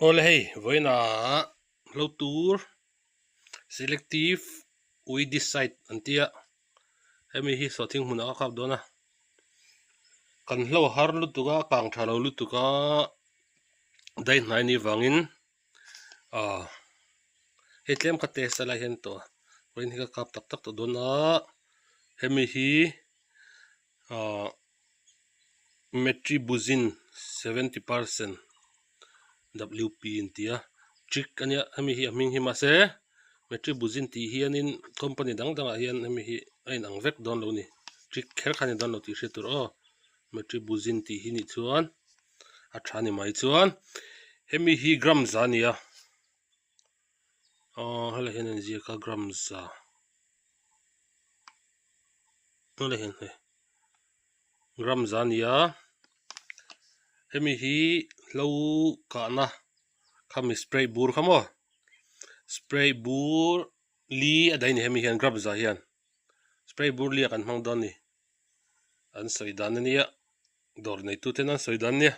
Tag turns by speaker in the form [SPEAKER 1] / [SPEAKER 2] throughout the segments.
[SPEAKER 1] Oleh, voina lautur selective we decide antia hemi hi sorting huna ka khap dona kan hlo har lutuka kang thalo lutuka dai nai ni wangin hetlem ka test la hen to voin hi ka kap tak tak to dona hemi hi metribuzin 70% WP intia trick ania hemi hi aming hi ma se metribuzin ti hianin company dang dang hian hemi hi ain ang vek don lo ni trick kher khani don lo ti hre tur metribuzin ti hi ni chuan a thani mai chuan hemi hi gram zania hala hen ji ka gram za hala hen he gram zania hemi hi lo ka na khami spray bur khamo spray bur li adai ni hemi hian gram za hian spray bur li kan hmang don ni an soidan ania dor nei tu ten an soidan nia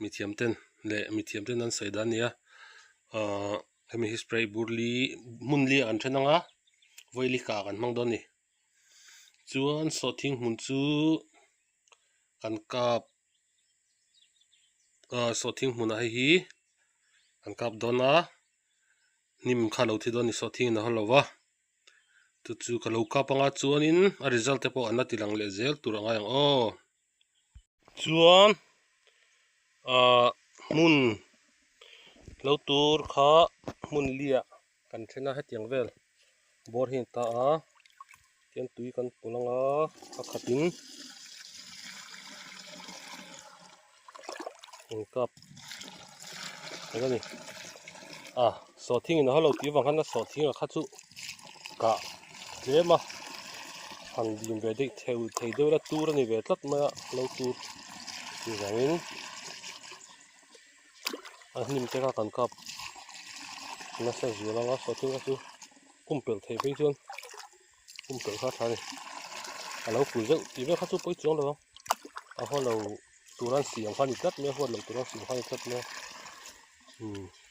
[SPEAKER 1] mithiam ten an soidan nia hemi hi spray bur li mun li an thenanga voili ka kan hmang don ni chuan sorting mun chu kan kap sorting mun a hi kan kap dona nim kha lo thi don ni sorting na holowa tu chu ka lo ka panga chuanin a result te po an tilang le zel tur anga yang chuan mun lo tur kha mun lia kan thena hetiang vel bor hin ta a ken tui kan pulanga a khatin kap ni sorting na halo ti wang han sorting a kha chu ka lema han dim ve dei thei de la tur ni ve tlat ma lo tur ti wangin a hnim te ka kan kap na sa zulanga sorting a chu kumpel thei pe chuan kumpel kha thani alo pu zeu ti ve kha chu poi chuang lo a holo turan siam khani tat me hol lo turan siam khani tat me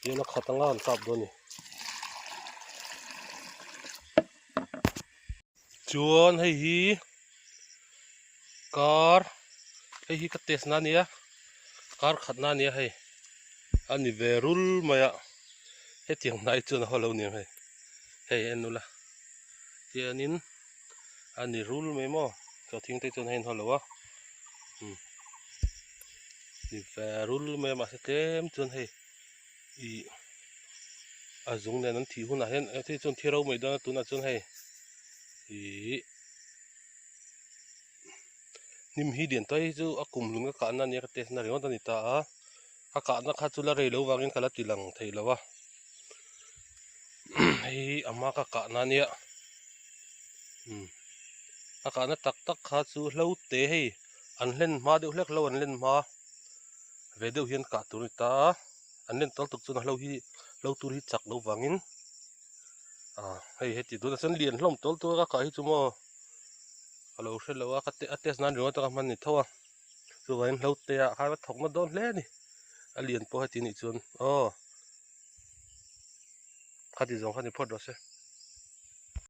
[SPEAKER 1] yena khatanga an kap do ni chuan hei hi kar hei hi ka test na nia kar khatna nia hei ani verul maya hetiang nai chuan holo ni hei enula tianin ani rul me mo so thing te chuan hein holowa ni verul me ma se tlem chuan hei I azung ne nan thi hun a hen te chuan thiro mai dona tuna chuan hei nim hi dian tai chu a kum lung ka na nia ka test na ringot ani ta a ka na kha chu la rei lo wangin kala tilang thei lawa hei ama ka na nia a ka na tak tak kha chu hlo te hei an len ma deuh hlek lo an len ma ve deuh hian ka tur ta an len tol tuk chun hlo hi lo tur hi chak lo wangin hei heti tu na san lian hlom tol tu ka hi chu mo alo hre lo ka test nan ringot ka man ni thowa chu wain hlo te a ha thok ma don hle ni a lian po heti ni chun khati zong khani phot do se